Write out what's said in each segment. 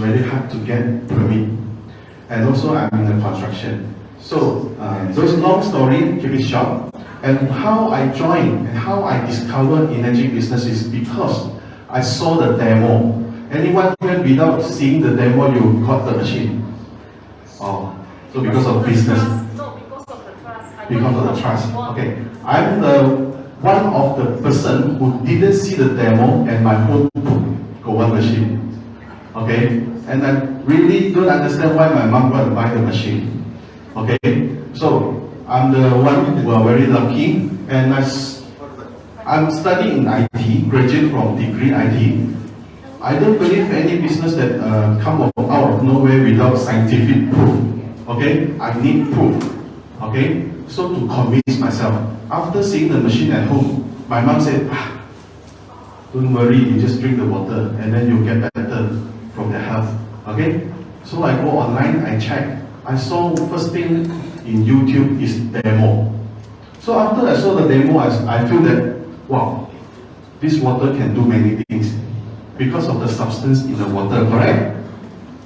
very hard to get permit. And also I'm in the construction. So those long story, keep it short. And how I joined and how I discovered energy business is because I saw the demo. Anyone here without seeing the demo, you got the machine? Oh, so because of business. No, because of the trust. Because of the trust. Okay, I'm the one of the person who didn't see the demo and my home got one machine. Okay, and I really don't understand why my mom want to buy the machine. Okay, so I'm the one who are very lucky, and I'm studying in IT, graduate from degree IT. I don't believe any business that come out of nowhere without scientific proof. Okay, I need proof. Okay, so to convince myself, after seeing the machine at home, my mom said, don't worry, you just drink the water and then you'll get better from the health. Okay, so I go online, I check. I saw first thing in YouTube is demo. So after I saw the demo, I feel that, wow, this water can do many things because of the substance in the water, correct?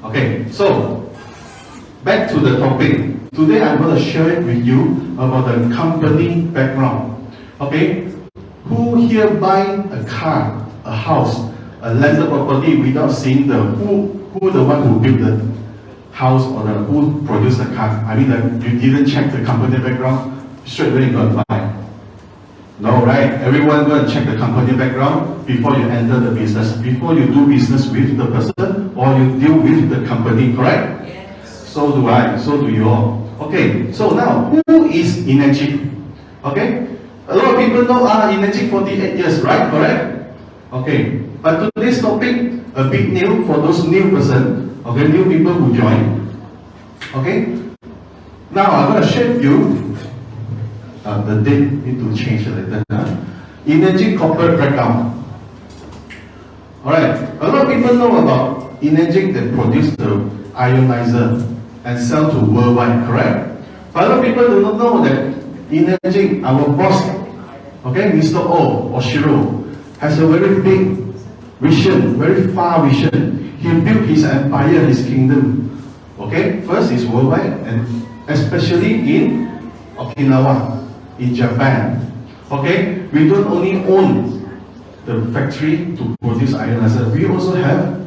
Okay, so back to the topic. Today I'm going to share with you about the company background. Okay, who here buy a car, a house, a landed property without seeing the who the one who built the house or the who produced the car? I mean, you didn't check the company background, straight away you go and buy. No, right? Everyone go and check the company background before you enter the business, before you do business with the person or you deal with the company, correct? Yes. So do I, so do you all. Okay, so now, who is Energy? Okay, a lot of people know Energy 48 years, right? Correct? Okay, but today's topic, a bit new for those new person, okay, new people who join. Okay, now I'm going to share with you the date need to change a little. Energy corporate breakdown. Alright, a lot of people know about Energy that produce the ionizer and sell to worldwide, correct? But a lot of people do not know that Energy, our boss, okay, Mr. O or Shiro, has a very big vision, very far vision. He built his empire, his kingdom. Okay, first is worldwide and especially in Okinawa, in Japan. Okay, we don't only own the factory to produce ionizer, we also have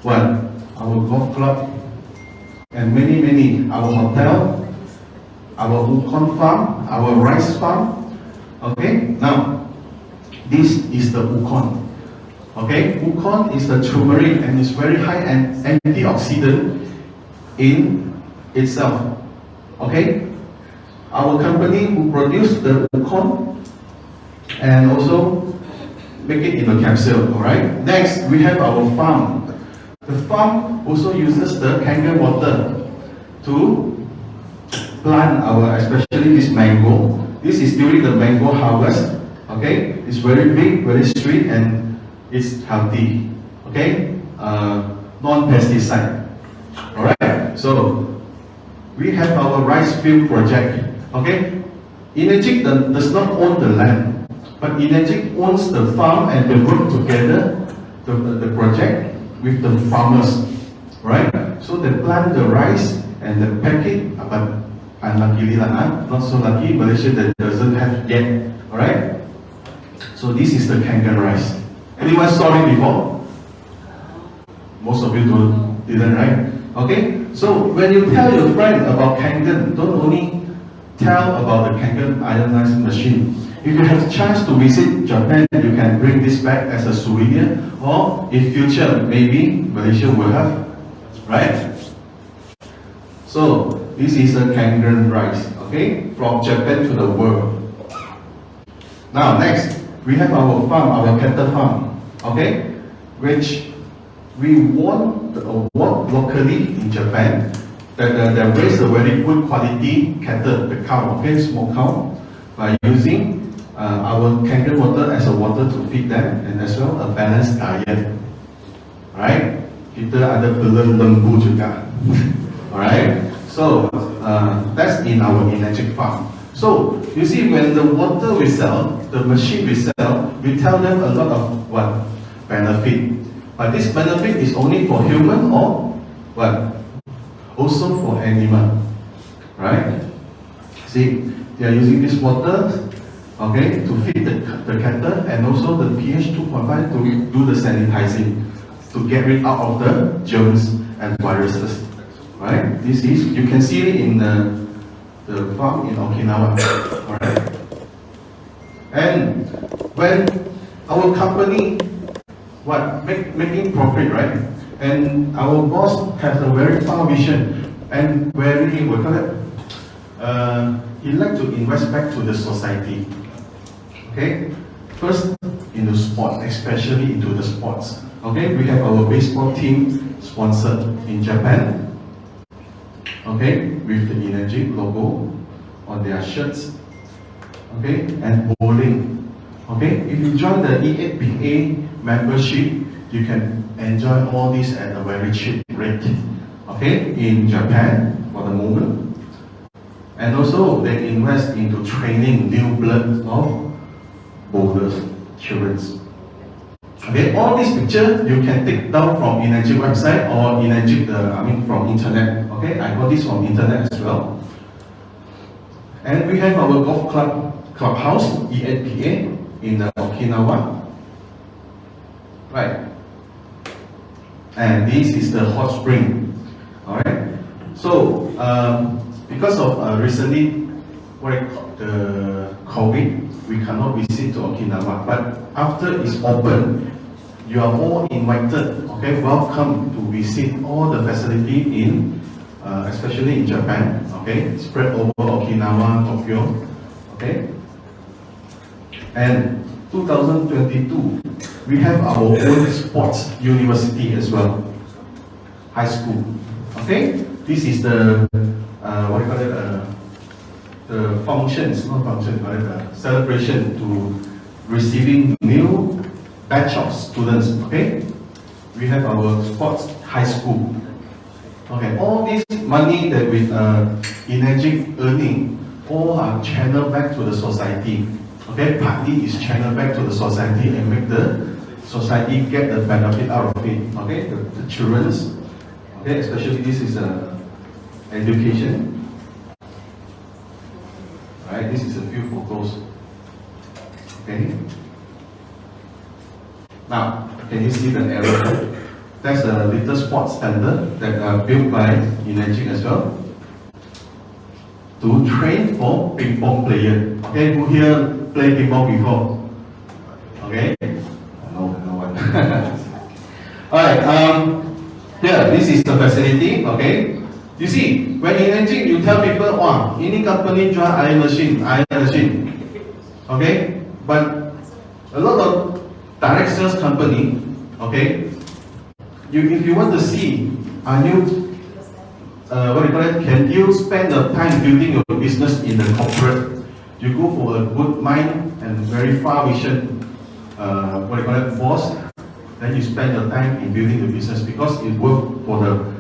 what? Our golf club and many, our hotel, our Ukon farm, our rice farm. Okay, now this is the Ukon. Okay, Ukon is the turmeric and it's very high and antioxidant in itself. Okay, our company who produce the Ukon and also make it in a capsule. Alright, next we have our farm. The farm also uses the Kangen water to plant our, especially this mango. This is during the mango harvest. Okay, it's very big, very sweet, and it's healthy. Okay, non-pesticide. Alright, so we have our rice field project. Okay, Energy does not own the land, but Energy owns the farm and they work together, the project with the farmers. Right? So they plant the rice and they pack it, but unluckily, not so lucky, Malaysia that doesn't have yet. Alright? So this is the Kangen rice. Anyone saw it before? Most of you didn't, right? Okay? So when you tell your friend about Kangen, don't only tell about the Kangen ionized machine. If you have a chance to visit Japan, you can bring this back as a souvenir, or in future, maybe Malaysia will have, right? So this is a Kangen rice, okay, from Japan to the world. Now next, we have our farm, our cattle farm, okay, which we won the award locally in Japan that they raise a very good quality cattle, the cow, okay, small cow, by using our Kangen water as a water to feed them, and as well a balanced diet. Alright, kita ada telur lembu juga. Alright, so that's in our Energy farm. So you see, when the water we sell, the machine we sell, we tell them a lot of what benefit. But this benefit is only for human or what? Also for animal, right? See, they are using this water, okay, to feed the cattle, and also the pH 2.5 to do the sanitizing, to get rid out of the germs and viruses, right? This is, you can see it in the farm in Okinawa, alright? And when our company, making profit, right? And our boss has a very far vision and very, we call it, he like to invest back to the society. Okay? First, into sport, especially into the sports. Okay? We have our baseball team sponsored in Japan. Okay? With the Energy logo on their shirts. Okay? And bowling. Okay? If you join the E8PA membership, you can enjoy all this at a very cheap rate. Okay? In Japan, for the moment. And also, they invest into training new blood of bowlers, children. Okay, all these pictures you can take down from Energy website or Energy, from internet. Okay, I got this from internet as well. And we have our golf clubhouse, E8PA, in Okinawa. Right. And this is the hot spring. Alright. So, because of recently, the COVID, we cannot visit to Okinawa. But after it's open, you are all invited. Okay, welcome to visit all the facility in, especially in Japan. Okay, spread over Okinawa, Tokyo. Okay, and 2022, we have our own sports university as well, high school. Okay, this is the the functions, not function, but celebration to receiving new batch of students. Okay, we have our sports high school. Okay, all this money that with Energy earning, all are channeled back to the society. Okay, partly is channeled back to the society and make the society get the benefit out of it. Okay, the children's. Okay, especially this is education. Right, this is a few photos. Okay. Now, can you see the arrow? That's a little sports center that are built by Energy as well to train for ping pong player. Okay, who here play ping pong before? Okay, no one. All right. Here, this is the facility. Okay. You see, when Energy, you tell people, oh, any company join iron machine. Okay, but a lot of direct sales company, okay, if you want to see, are you, can you spend the time building your business in the corporate? You go for a good mind and very far vision, boss, then you spend your time in building the business because it works for the,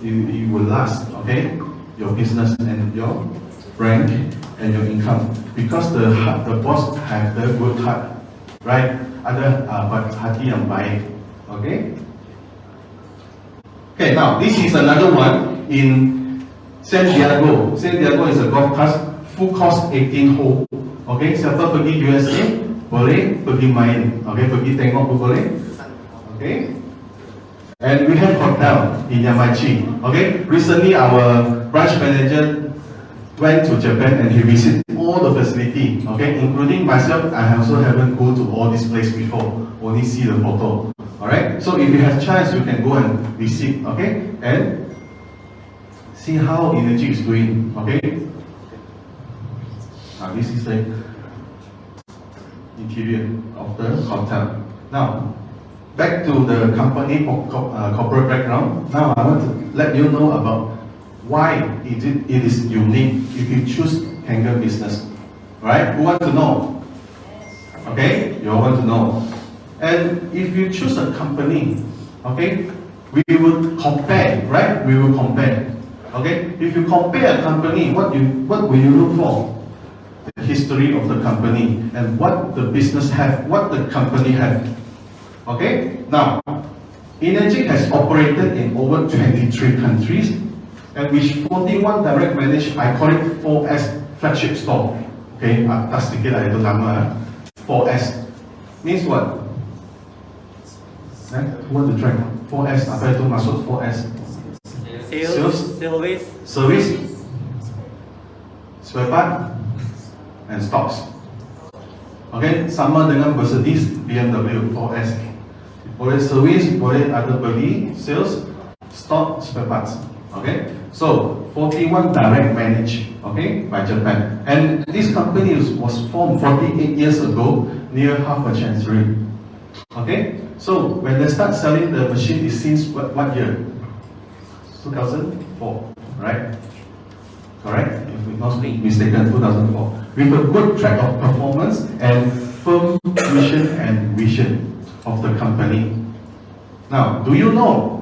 it will last, okay? Your business and your rank and your income. Because the boss have the good heart, right? Other but hati yang baik, okay? Okay, now this is another one in San Diego. San Diego is a golf course, full course 18 hole. Okay, siapa pergi USA boleh pergi main, okay? Pergi tengok boleh, okay? And we have hotel in Yamachi. Okay, recently our branch manager went to Japan and he visited all the facility. Okay, including myself, I also haven't go to all this place before. Only see the photo. All right. So if you have chance, you can go and visit. Okay, and see how Energy is doing. Okay. Now this is the interior of the hotel. Now, back to the company corporate background. Now I want to let you know about why it is unique if you choose Kangen business. Right? Who wants to know? Okay? You all want to know. And if you choose a company, okay, we will compare, right? We will compare. Okay? If you compare a company, what will you look for? The history of the company and what the business have, what the company have. Okay? Now, Energic has operated in over 23 countries, and with 41 direct managed, I call it 4S flagship store. Okay, atas sedikit lah itu nama. 4S means what? Who want to try? 4S, apa itu maksud 4S? Service, spare part, and stocks. Okay, sama dengan Mercedes, BMW, 4S. Boleh service, boleh ada beli, sales, stock, spare parts. Okay, so 41 direct managed, okay, by Japan. And this company was formed 48 years ago, near half a century. Okay, so when they start selling the machine, is since what year? 2004, right? Correct? If we not mistaken, 2004. With a good track of performance and firm mission and vision of the company. Now, do you know,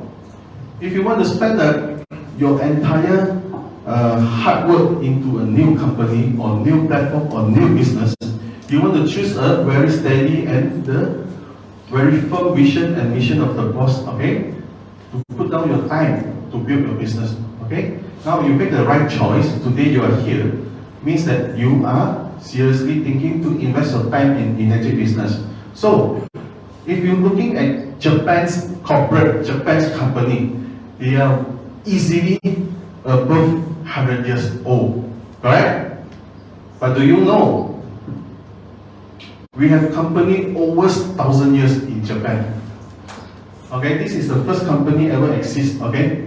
if you want to spend your entire hard work into a new company or new platform or new business, you want to choose a very steady and the very firm vision and mission of the boss, okay? To put down your time to build your business, okay? Now you make the right choice. Today you are here, means that you are seriously thinking to invest your time in energy business. So, if you're looking at Japan's corporate, Japan's company, they are easily above 100 years old, correct? But do you know, we have company over 1,000 years in Japan. Okay, this is the first company ever exist, okay?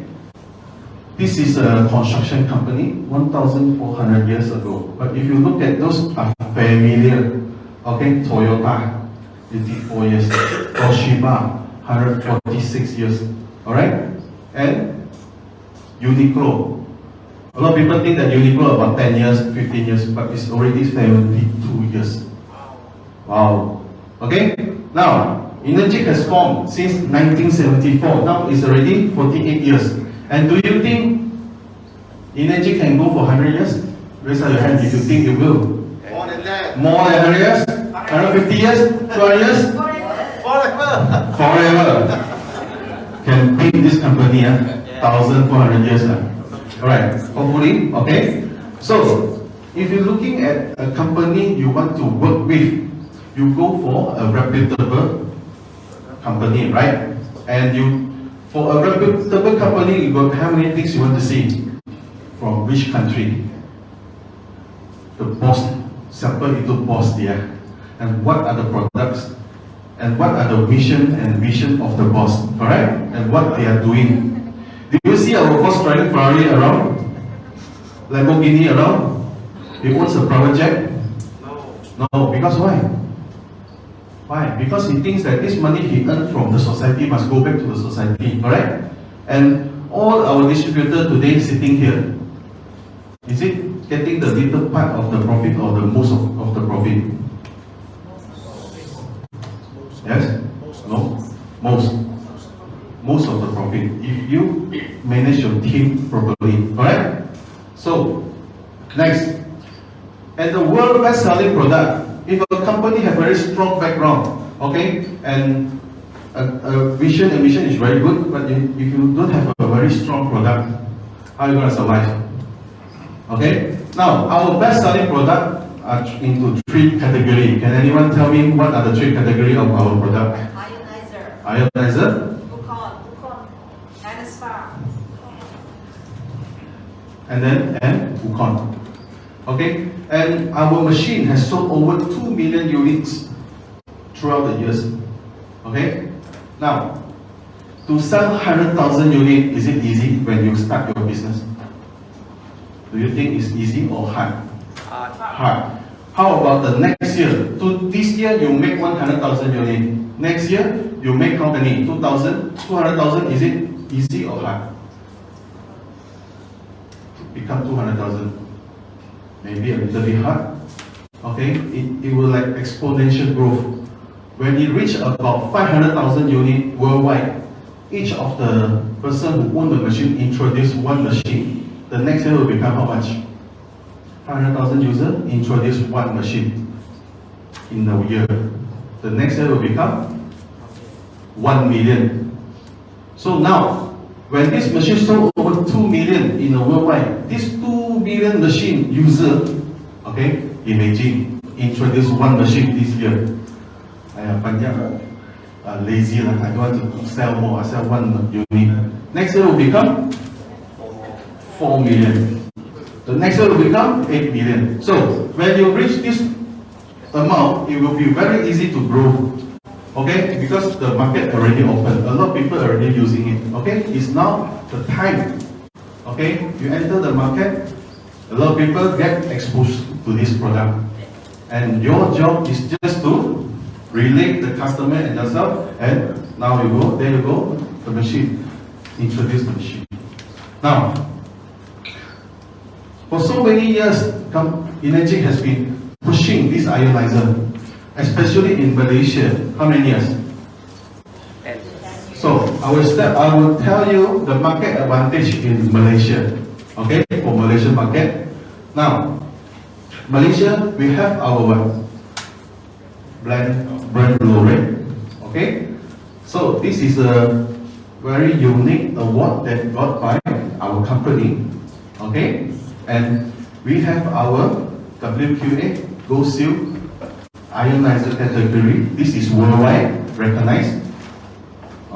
This is a construction company 1,400 years ago. But if you look at those are familiar, okay, Toyota, 84 years, Toshiba, 146 years, alright? And Uniqlo. A lot of people think that Uniqlo about 10 years, 15 years, but it's already 72 years. Wow. Okay? Now, Energic has formed since 1974. Now it's already 48 years. And do you think Energic can go for 100 years? Raise up your hand if you think it will. More than that. More than 100 years? 150 years? 200 years? Forever. Can beat this company, 1,400 years. Alright, hopefully, okay? So, if you're looking at a company you want to work with, you go for a reputable company, right? And for a reputable company, you got how many things you want to see? From which country? The boss, siapa itu boss dia? And what are the products? And what are the mission and vision of the boss, correct? And what they are doing. Do you see our boss driving Ferrari around? Lamborghini around? He owns a private jet? No, because why? Why? Because he thinks that this money he earned from the society must go back to the society, correct? And all our distributors today sitting here, is it getting the little part of the profit or the most of the profit? Yes? No? Most of the profit. If you manage your team properly, correct? So, next. And the world best selling product. If a company have very strong background, okay, and a vision and mission is very good, but if you don't have a very strong product, how are you going to survive? Okay. Now, our best selling product are into 3 categories. Can anyone tell me what are the 3 categories of our product? Ionizer. And spa. And Wukon. Okay, and our machine has sold over 2 million units throughout the years. Okay, now to sell 100,000 units, is it easy when you start your business? Do you think it's easy or hard? Hard. How about the next year? This year you make 100,000 units. Next year you make how many? 200,000. Is it easy or hard? Become 200,000. Maybe a little bit hard. Okay, it will like exponential growth. When it reach about 500,000 units worldwide, each of the person who own the machine introduce one machine. The next year will become how much? 500,000 users introduce one machine in a year. The next year will become 1 million. So now, when this machine sold over 2 million in a worldwide, this 2 million machine user, okay, imagine, introduce one machine this year. Lazy, I don't want to sell more, I sell one unit. Next year will become 4 million. The next year will become 8 million. So when you reach this amount, it will be very easy to grow. Okay, because the market already open, a lot of people are already using it. Okay, it's now the time. Okay, you enter the market, a lot of people get exposed to this product, and your job is just to relate the customer and yourself. And now you go, there you go, the machine, introduce the machine. Now, for so many years, Kangen has been pushing this ionizer, especially in Malaysia. How many years? So I will tell you the market advantage in Malaysia. Okay, for Malaysian market. Now, Malaysia, we have our brand Lorraine. Okay, so this is a very unique award that got by our company. Okay, and we have our WQA Gold Seal Ionizer category. This is worldwide recognized.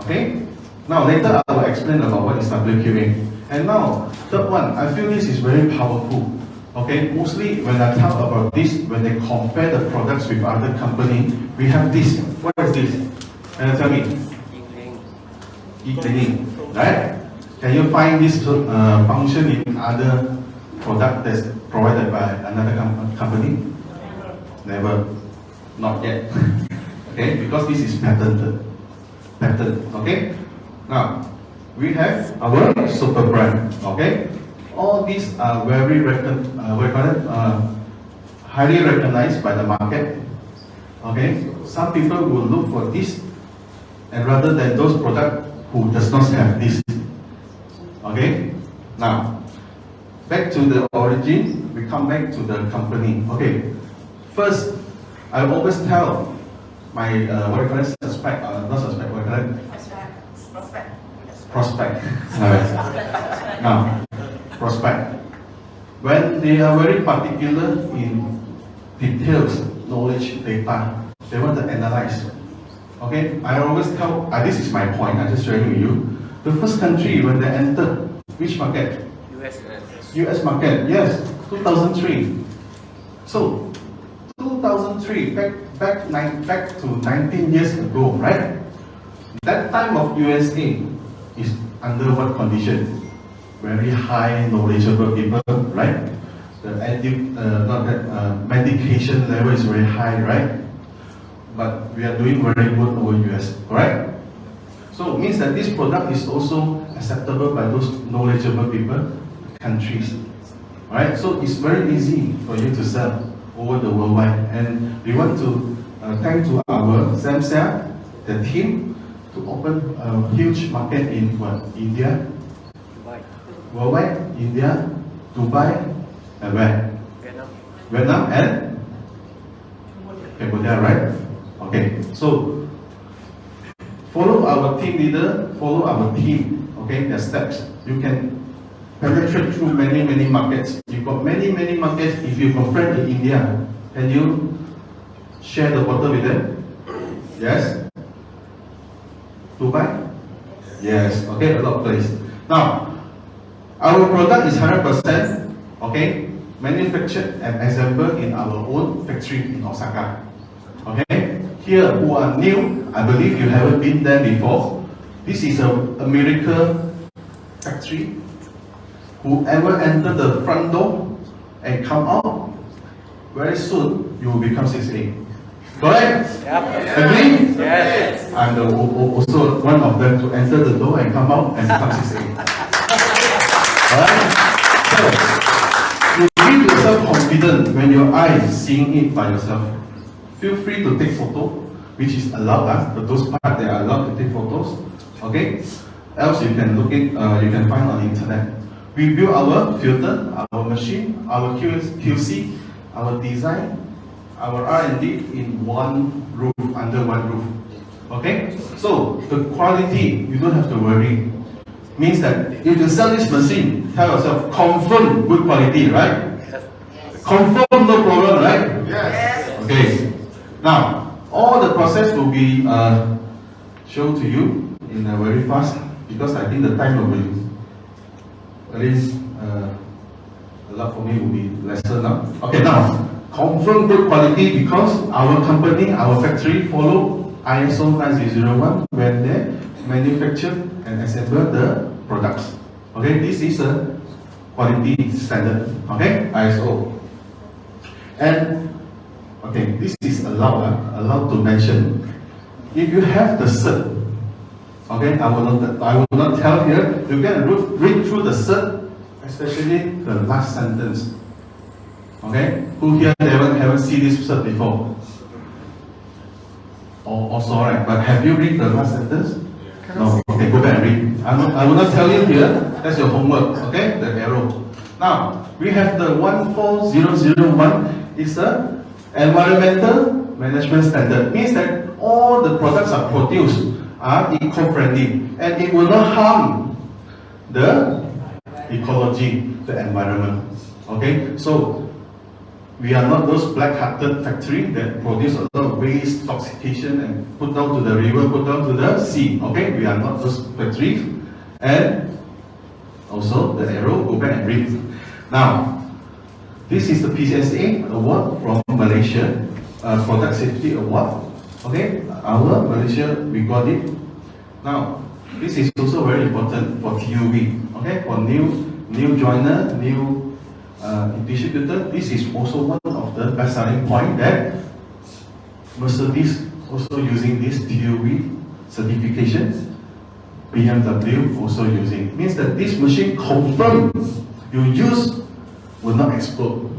Okay, now later I will explain about what is WQA. And now, third one, I feel this is very powerful. Okay, mostly when I talk about this, when they compare the products with other company, we have this. What is this? Tell me. E-cleaning, right? Can you find this function in other product that's provided by another company? Never. Not yet. Okay, because this is patented. Okay. Now we have our super brand. Okay. All these are very highly recognized by the market. Okay. Some people will look for this, and rather than those products who does not have this. Okay. Now back to the origin. We come back to the company. Okay. First, I always tell my prospect. Now, prospect. When they are very particular in details, knowledge, data, they want to analyze. Okay, I always tell. This is my point. I'm just sharing with you. The first country when they enter, which market? US market. Yes, 2003. So 2003, back to 19 years ago, right? That time of USA is under what condition? Very high knowledgeable people, right? The medication level is very high, right? But we are doing very good over US, correct? So it means that this product is also acceptable by those knowledgeable people, countries, right? So it's very easy for you to sell over the worldwide, and we want to thank to our Samsung, the team, to open a huge market in what? India, Dubai. Worldwide, India, Dubai, and where? Vietnam and Cambodia, right? Okay, so follow our team leader, follow our team. Okay, their steps. You can penetrate through many markets. You've got many markets. If you've got friends in India, can you share the bottle with them? Yes? Dubai? Yes. Okay, a lot of places. Now, our product is 100%, okay, manufactured and assembled in our own factory in Osaka. Okay? Here, who are new, I believe you haven't been there before. This is a miracle factory. Whoever enter the front door and come out, very soon you will become 6A. Correct? Yep. Agree? Yes. I'm also one of them to enter the door and come out and become 6A. Alright? So, you give yourself confidence when your eye is seeing it by yourself. Feel free to take photo, which is allowed, but those parts they are allowed to take photos. Okay? Else you can look it, you can find on the internet. We build our filter, our machine, our QC, our design, our R&D in one roof, under one roof. Okay? So the quality, you don't have to worry. Means that if you sell this machine, tell yourself, confirm good quality, right? Confirm no problem, right? Yes. Okay. Now, all the process will be shown to you in a very fast, because I think the time will be at least a lot for me will be lesser now. Okay, now confirm good quality because our company, our factory follow ISO 9001 when they manufacture and assemble the products. Okay, this is a quality standard. Okay, ISO. And okay, this is allowed to mention. If you have the cert, okay, I will not tell here. You can read through the cert, especially the last sentence. Okay, who here haven't seen this cert before? Also, right? But have you read the last sentence? No. Okay, go back and read. I will not tell you here. That's your homework. Okay, the arrow. Now we have the 14001. It's a environmental management standard. Means that all the products are produced are eco-friendly and it will not harm the ecology, the environment. Okay, so we are not those black-hearted factory that produce a lot of waste, toxication, and put down to the river, put down to the sea. Okay, we are not those factories. And also the arrow, go back and read. Now, this is the PCSA award from Malaysia, Product Safety Award. Okay, our Malaysia, we got it. Now, this is also very important for TUV. Okay, for new joiner, new distributor. This is also one of the best selling point that Mercedes also using this TUV certification. BMW also using. Means that this machine confirm you use will not explode.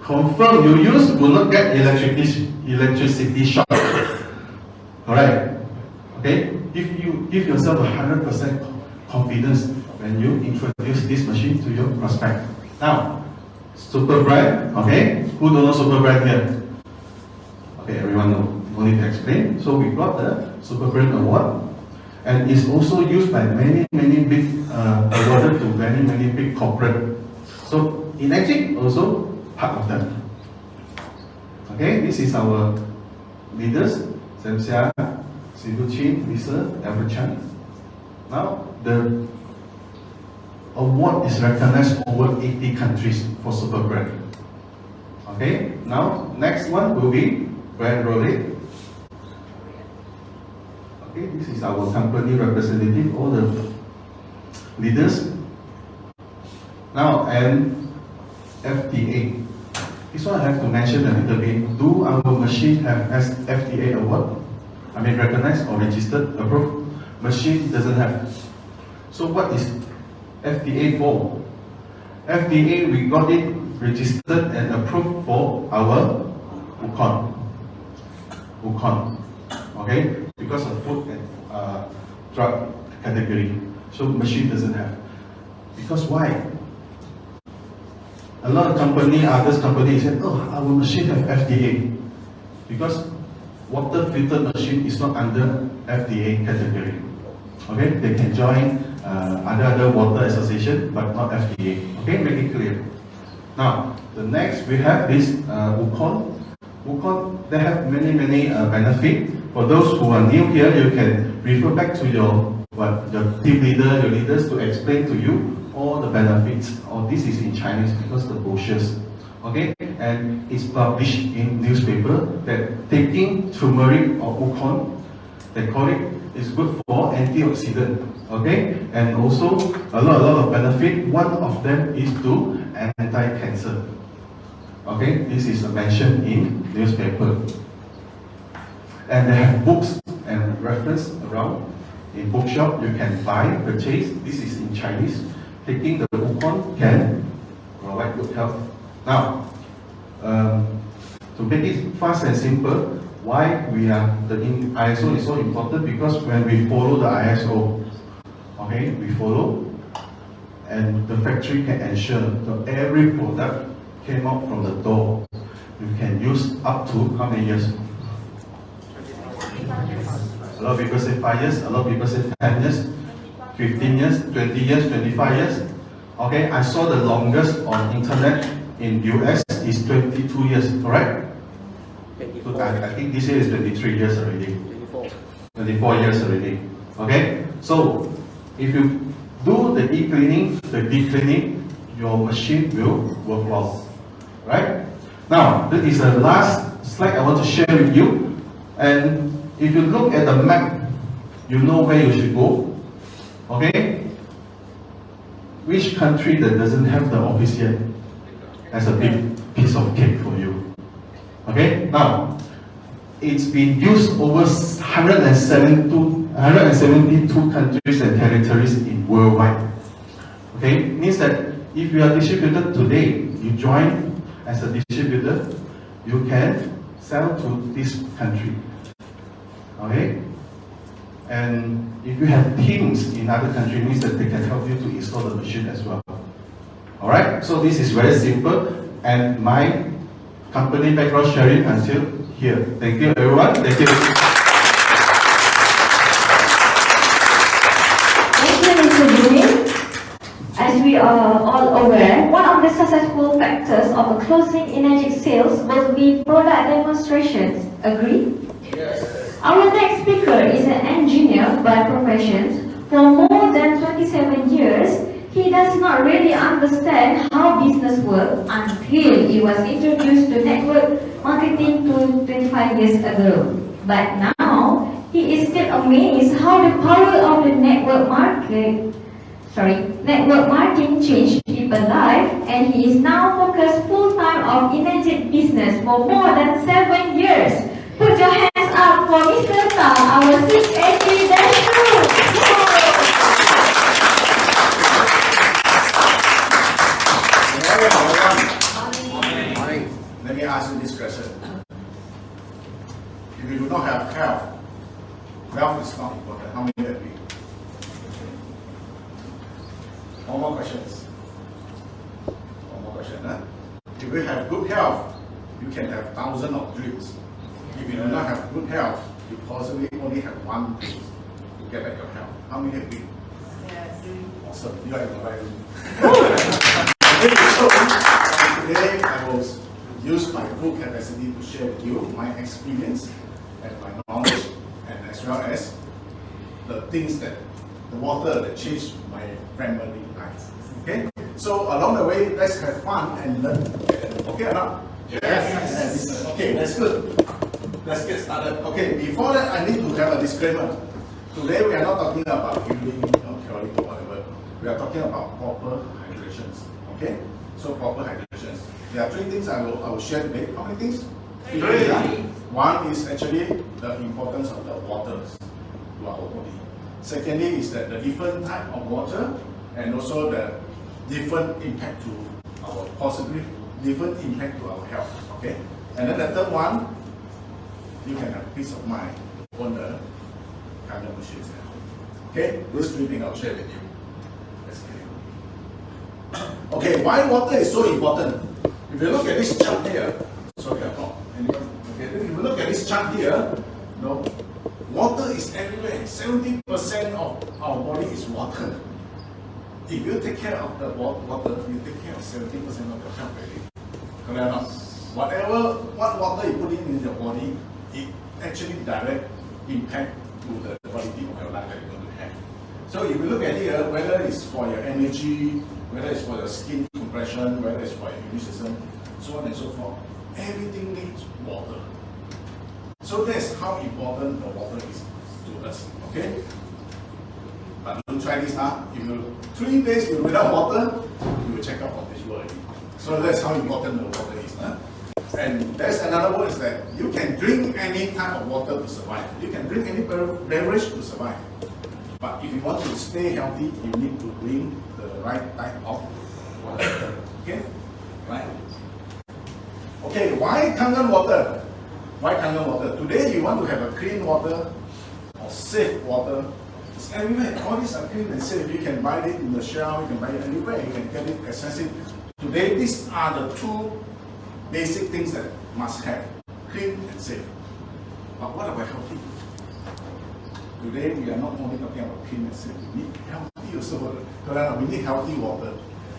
Confirm you use will not get electricity shock. Alright? Okay? If you give yourself 100% confidence when you introduce this machine to your prospect. Now, super brand, okay? Who don't know super brand here? Okay, everyone know. No need to explain. So we got the super brand award. And it's also used by many big, awarded to many big corporate. So in Egypt also part of them. Okay, this is our leaders, Samsia, Sibuchin, Lisa, Everchan. Now the award is recognized over 80 countries for super brand. Okay, now next one will be brand Rolex. Okay, this is our company representative, all the leaders. Now, and FDA. This one I have to mention a little bit. Do our machine have FDA award? I mean, recognized or registered, approved? Machine doesn't have. So what is FDA for? FDA, we got it registered and approved for our Ukon. Okay? Because of food and drug category. So machine doesn't have. Because why? A lot of others companies said, oh, our machine have FDA. Because water filter machine is not under FDA category. Okay, they can join other water association, but not FDA. Okay, make it clear. Now, the next we have this Ukon. Ukon, they have many benefits. For those who are new here, you can refer back to your team leader, your leaders to explain to you all the benefits. All this is in Chinese because the brochures. Okay, and it's published in newspaper that taking turmeric or Ukon, they call it, is good for antioxidant. Okay, and also a lot of benefit. One of them is to anti-cancer. Okay, this is mentioned in newspaper. And they have books and reference around. In bookshop, you can buy, purchase. This is in Chinese. Taking the Ukon can provide good health. Now, to make it fast and simple, why we are the ISO is so important, because when we follow the ISO, okay, we follow, and the factory can ensure that every product came out from the door. You can use up to how many years? A lot of people say 5 years, a lot of people say 10 years, 15 years, 20 years, 25 years. Okay, I saw the longest on internet in US is 22 years, correct? So I think this year is 23 years already. 24 years already. Okay, so if you do the e-cleaning, the deep cleaning, your machine will work well. Right? Now, this is the last slide I want to share with you. And if you look at the map, you know where you should go. Okay? Which country that doesn't have the office yet? That's a big piece of cake for you. Okay? Now, it's been used over 172 countries and territories in worldwide. Okay? Means that if you are distributor today, you join as a distributor, you can sell to this country. Okay? And if you have teams in other countries, means that they can help you to install the machine as well. Alright? So this is very simple, and my company background sharing until here. Thank you everyone. Thank you. Thank you, Mr. Jimmy. As we are all aware, one of the successful factors of a closing energy sales will be product demonstrations. Agree? Yes. Our next speaker is an engineer by profession. For more than 27 years, he does not really understand how business works until he was introduced to network marketing 25 years ago. But now, he is still amazed how the power of the network marketing changed people's lives, and he is now focused full-time on energy business for more than 7 years. Put your hands up for Mr. Tang, our 680-2. Let me ask you this question. If you do not have health, wealth is not important. How many agree? One more questions. One more question. Huh? If you have good health, you can have thousands of dreams. If you do not have good health, you possibly only have one dream to get back your health. How many agree? Yes. Awesome. You are in the right room. So, today I will use my full capacity to share with you my experience and my knowledge, and as well as the things that the water that changed my family life. Okay? So along the way, let's have fun and learn. Okay or not? Yes. Okay, that's good. Let's get started. Okay, before that, I need to have a disclaimer. Today we are not talking about healing or curing or whatever. We are talking about proper hydrations. Okay? So proper hydrations. There are 3 things I will share today. How many things? 3. One is actually the importance of the water to our body. Secondly is that the different type of water, and also the different impact to our different impact to our health. Okay? And then the third one, you can have peace of mind on the Kangen machines now. Okay? These 3 things I'll share with you. Let's carry on. Okay, why water is so important? If you look at this chart here, sorry, I'm not. Okay, if you look at this chart here, water is everywhere. 70% of our body is water. If you take care of the water, you take care of 70% of your health already. Correct or not? What water you put in your body, it actually direct impact to the quality of your life that you're going to have. So if you look at here, whether it's for your energy, whether it's for your skin compression, whether it's for your immune system, so on and so forth, everything needs water. So that's how important the water is to us. Okay? But don't try this now. If you 3 days without water, you will check out of this world. So that's how important the water is. Huh? And there's another word is that you can drink any type of water to survive. You can drink any beverage to survive. But if you want to stay healthy, you need to drink the right type of water. Okay? Right? Okay, why Kangen water? Why Kangen water? Today you want to have a clean water or safe water. It's everywhere. All these are clean and safe. You can buy it in the shelf, you can buy it anywhere, you can get it accessible. Today, these are the 2 basic things that must have. Clean and safe. But what about healthy? today we are not only talking about clean and safe, we need healthy also. We need healthy water.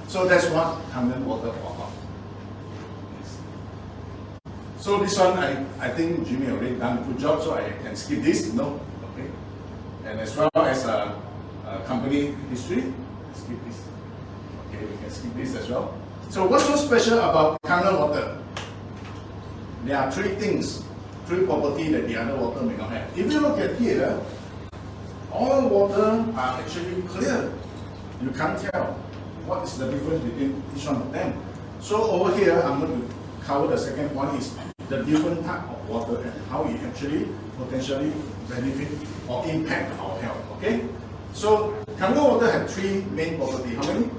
So that's what Kangen water all about. So this one, I think Jimmy already done a good job, so I can skip this, no? Okay. And as well as company history, skip this. Okay, we can skip this as well. So what's so special about Kangen water? There are three things, three properties that the other water may not have. If you look at here, all water are actually clear. You can't tell what is the difference between each one of them. So over here, I'm going to cover the second one is the different type of water and how it actually potentially benefit or impact our health. Okay? So Kangen water has three main properties. How many?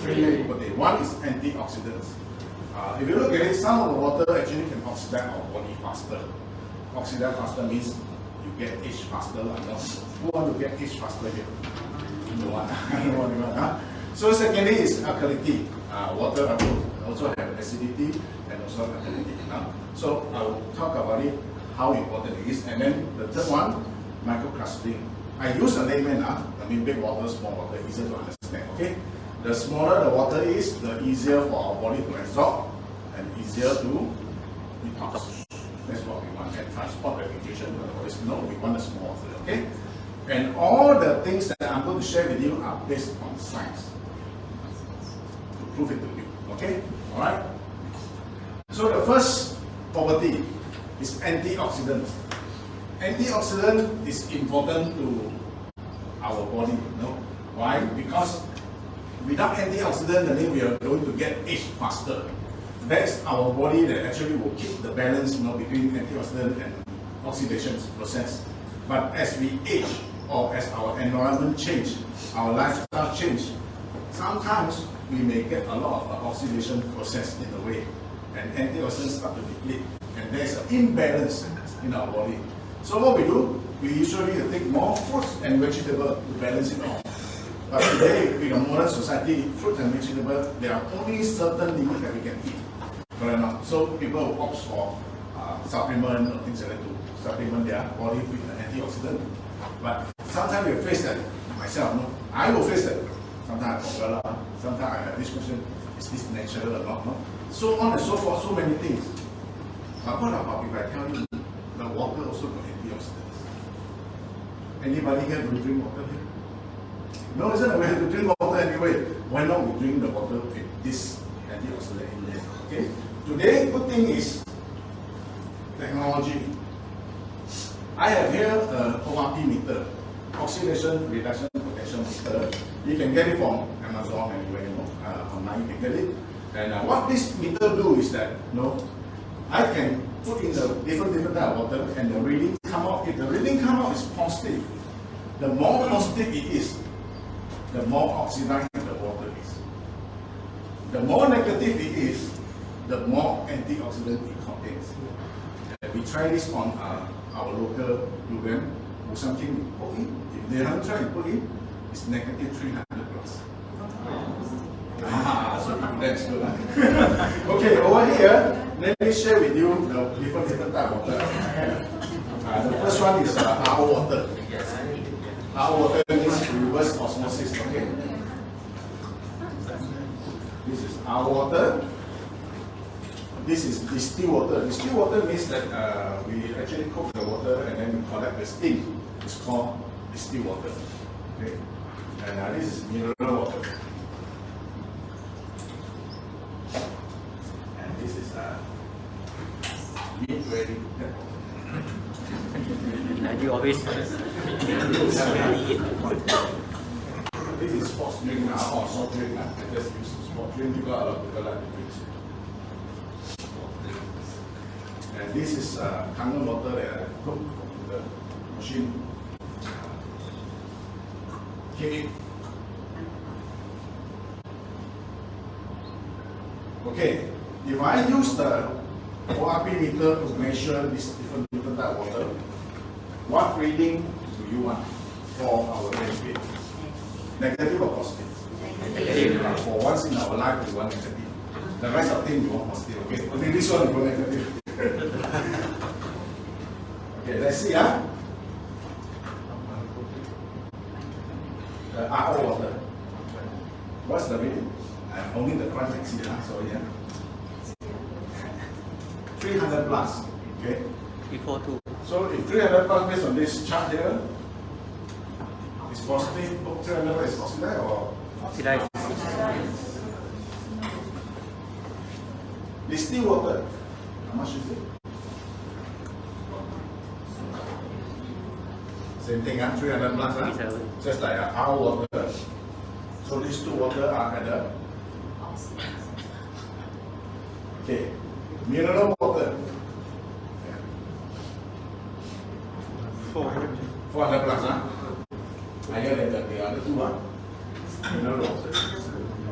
Three main properties. One is antioxidants. If you look at it, some of the water actually can oxidize our body faster. Oxidize faster means you get age faster. Who want to get age faster here? No one. No one. So secondly is alkalinity. Water also have acidity and also alkalinity. So I will talk about it, how important it is. And then the third one, microcrystalline. I use a layman, I mean big water, small water, easier to understand. Okay? The smaller the water is, the easier for our body to absorb and easier to detox. That's what we want. And transport reputation, otherwise no, we want a small water. Okay? And all the things that I'm going to share with you are based on science. To prove it to you. Okay? Alright? So the first property is antioxidants. Antioxidant is important to our body. No? Why? Because without antioxidant, then we are going to get age faster. That's our body that actually will keep the balance, between antioxidant and oxidation process. But as we age, or as our environment change, our lifestyle change, sometimes we may get a lot of oxidation process in the way, and antioxidants start to deplete, and there's an imbalance in our body. So what we do, we usually take more fruits and vegetables to balance it off. But today, in a modern society, fruits and vegetables, there are only certain limits that we can eat. Correct or not? So people will opt for supplement or things like that to supplement their body with the antioxidant. But sometimes you face that, myself, I will face that. Sometimes I forget, sometimes I have this question, is this natural or not? So on and so forth, so many things. But what about if I tell you the water also got antioxidants? Anybody here will drink water here? No, isn't it? We have to drink water anyway. Why not we drink the water with this antioxidant in there? Okay? Today, good thing is technology. I have here a ORP meter, oxidation reduction potential meter. You can get it from Amazon anywhere, online you can get it. And what this meter do is that, I can put in the different type of water, and the reading come out. If the reading come out is positive, the more positive it is, the more oxidized the water is. The more negative it is, the more antioxidant it contains. And we try this on our local program. Something we put in. If they haven't tried to put in, it's negative 300 plus. So that's good. Okay, over here, let me share with you the different type of water. The first one is our water. Our water means reverse osmosis. Okay. This is our water. This is distilled water. Distilled water means that we actually cook the water and then we collect the steam. It's called distilled water. Okay. And this is mineral water. And this is meat ready. You always This is sports drink now or soft drink. I just use sports drink because a lot of people like to drink. And this is Kangen water that I cook from the machine. Okay, if I use the ORP meter to measure this different type of water, what reading do you want for our benefit? Negative or positive? Negative. For once in our life, we want negative. The rest of the thing we want positive. Okay, only this one we want negative. Okay, let's see. RO water. What's the reading? Only the front exit, so yeah. 300 plus, okay? Before 2. So if 300 plus based on this chart here, is positive, 300 is positive or? Oxidized. Distilled water, how much is it? Same thing, 300 plus, 37. just like our water. So these two water are at the, okay, mineral water. 400. 400 plus, higher than the other two, mineral water.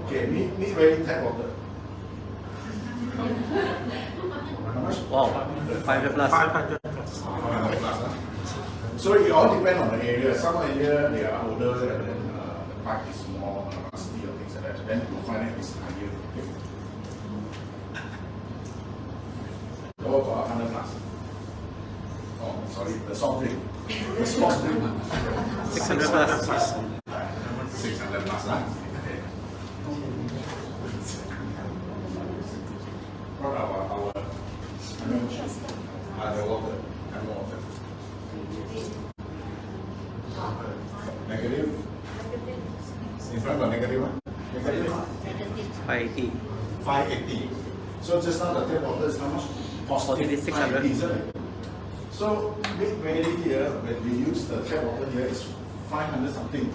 Okay, need very tap water. How much? Wow. 500 plus. 500 plus, So it all depends on the area. Some area they are older and then the pipe is more rusty or things like that. Then you find it is higher. Okay. Go about 100 plus. Oh, sorry, the soft drink. The soft drink. 600 plus. 600 plus, Okay. What about our other water? Water. Negative. In front of negative one? Negative 580. 580. So just now the tap water is how much? Positive 600. 580, isn't it? So big value here, when we use the tap water here is 500 something.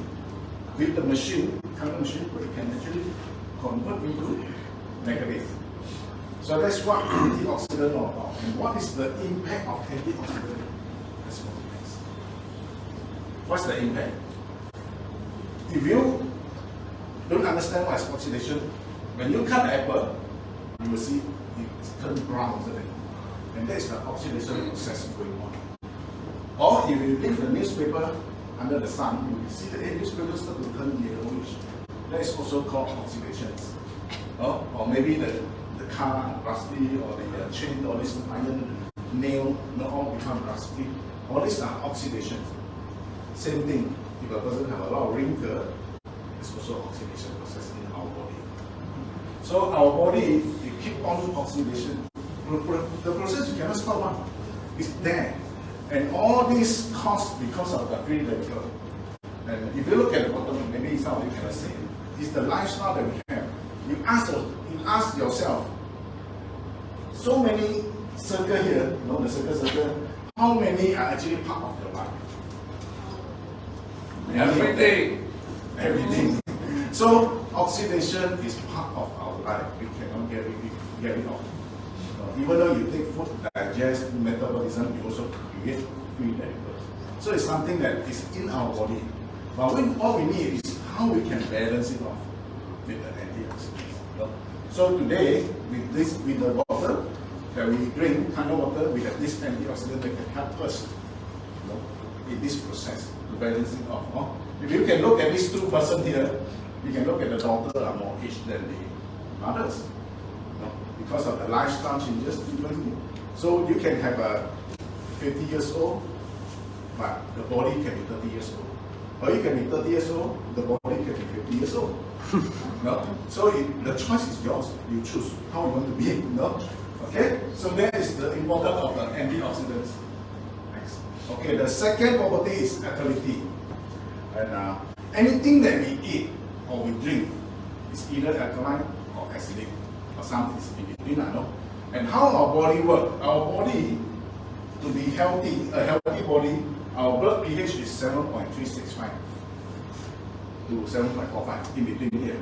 With the machine, Kangen machine, we can actually convert into negative. So that's what antioxidant are about. And what is the impact of antioxidant? That's what it is. What's the impact? If you don't understand what is oxidation, when you cut an apple, you will see it turn brown, isn't it? And that is the oxidation process going on. Or if you leave the newspaper under the sun, you will see the newspaper start to turn yellowish. That is also called oxidation. Or maybe the car rusty, or the chain, or this iron nail, all become rusty. All these are oxidations. Same thing, if a person have a lot of wrinkle, it's also oxidation process in our body. So our body, if you keep on oxidation, the process you cannot stop. It's there. And all this caused because of the free radical. And if you look at the bottom, maybe some of you cannot see it. It's the lifestyle that we have. You ask yourself, so many circle here, the circle, how many are actually part of your life? Everything. Everything. So oxidation is part of our life. We cannot get it off. Even though you take food, digest, metabolism, you also create free radicals. So it's something that is in our body. But all we need is how we can balance it off with the antioxidants. So today, with the water that we drink, Kangen water, we have this antioxidant that can help us in this process to balance it off. If you can look at these two persons here, you can look at the daughter are more aged than the mothers. Because of the lifestyle changes, so you can have a 50 years old, but the body can be 30 years old. Or you can be 30 years old, the body can be 50 years old. So the choice is yours. You choose how you want to be. Okay? So that is the importance of the antioxidants. Next. Okay, the second property is alkalinity. And anything that we eat or we drink is either alkaline or acidic. Or some is in between, And how our body works? Our body, to be healthy, a healthy body, our blood pH is 7.365 to 7.45, in between here.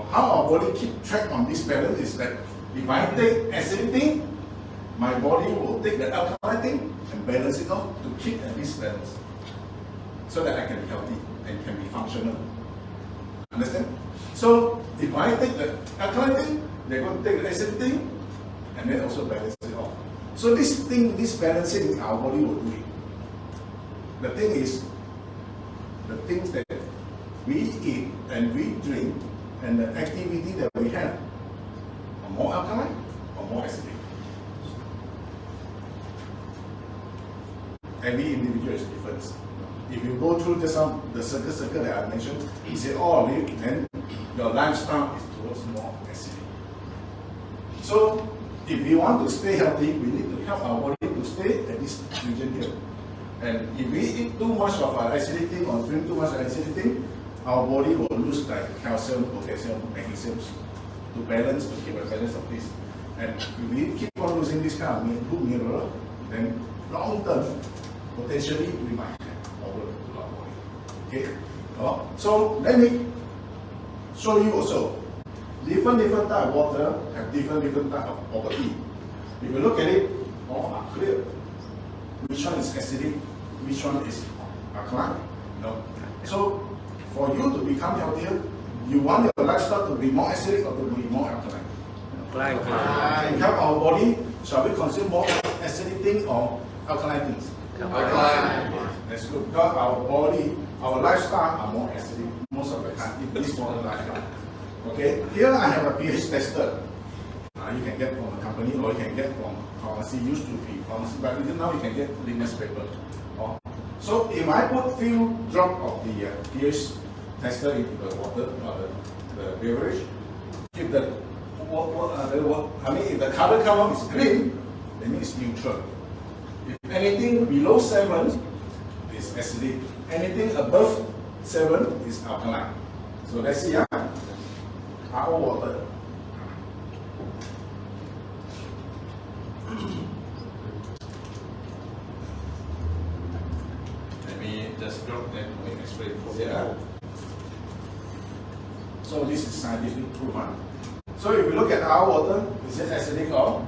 How our body keep track on this balance is that if I take acidic thing, my body will take the alkaline thing and balance it off to keep at this balance, so that I can be healthy and can be functional. Understand? So if I take the alkaline thing, they're going to take the acid thing and then also balance it off. So this balancing, our body will do it. The thing is, the things that we eat and we drink and the activity that we have are more alkaline or more acidic. Every individual is different. if you go through just some the circle that I mentioned, he said all of it, then your lifestyle is towards more acidic. So if we want to stay healthy, we need to help our body to stay at this region here. And if we eat too much of our acidic thing or drink too much acidic thing, our body will lose like calcium, potassium, magnesium to balance, to keep a balance of this. And if we keep on losing this kind of good mineral, then long term, potentially we might have problem to our body. Okay? So let me show you also. Different type of water have different type of property. If you look at it, all are clear. Which one is acidic? Which one is alkaline? So for you to become healthier, you want your lifestyle to be more acidic or to be more alkaline? Alkaline. To help our body, shall we consume more acidic things or alkaline things? Alkaline. That's good. Because our body, our lifestyle are more acidic most of the time in this modern lifestyle. Okay, here I have a pH tester. You can get from a company or you can get from pharmacy. Used to be pharmacy, but now you can get litmus paper. So if I put few drop of the pH tester into the water or the beverage, if the if the color column is green, that means it's neutral. If anything below 7 is acidic, anything above 7 is alkaline. So let's see. Our water. Let me just drop that to make explain easier. So this is scientific proof. So if you look at our water, is it acidic or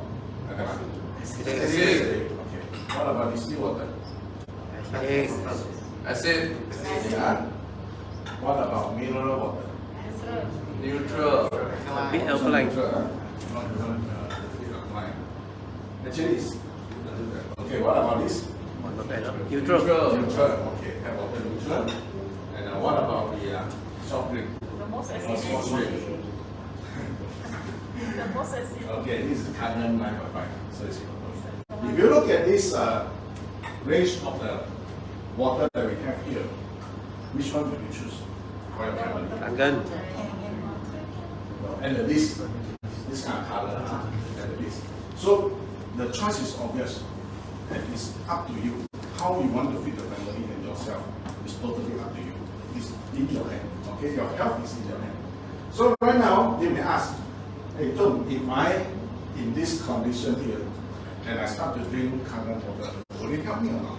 alkaline? Acidic. Okay. What about distilled water? Acid. Yeah. What about mineral water? Neutral. A bit alkaline. Not even alkaline. Actually, it's okay. What about this? Neutral. Neutral. Okay. Have water neutral. And what about the soft drink? The most Or sports acidic. drink? The most acidic. Okay, this is Kangen 9.5. So it's if you look at this range of the water that we have here, which one will you choose for your family? Kangen. And this kind of color, and this. So the choice is obvious, and it's up to you. How you want to feed the family and yourself is totally up to you. It's in your hand. Okay, your health is in your hand. So right now, you may ask, hey Tom, if I in this condition here, and I start to drink Kangen water, will it help me or not?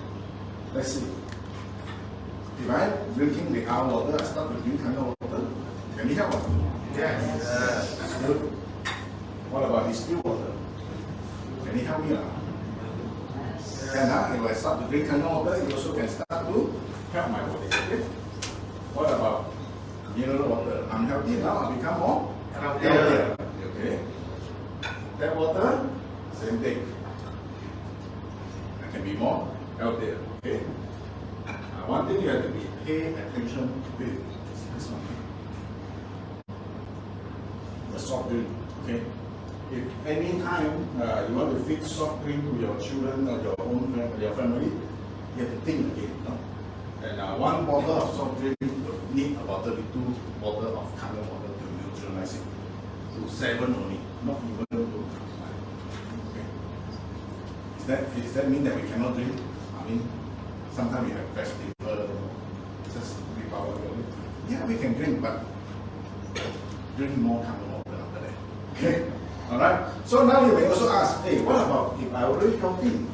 Let's see. If I drinking the our water, I start to drink Kangen water, can it help us? Yes. That's good. What about distilled water? Can it help me or not? If I start to drink Kangen water, it also can start to help my body. Okay? What about mineral water? I'm healthy now, I become more healthier. Okay? That water, same thing. I can be more healthier. Okay? One thing you have to pay attention to is this one. The soft drink. Okay? If any time you want to feed soft drink to your children or your own your family, you have to think again. No? And one bottle of soft drink will need about 32 bottles of Kangen water to neutralize it. To 7 only, not even to 9. Okay. Does that mean that we cannot drink? I mean, sometimes we have festival, just recover. Yeah, we can drink, but drink more Kangen water after that. Okay? Alright? So now you may also ask, hey, what about if I already healthy?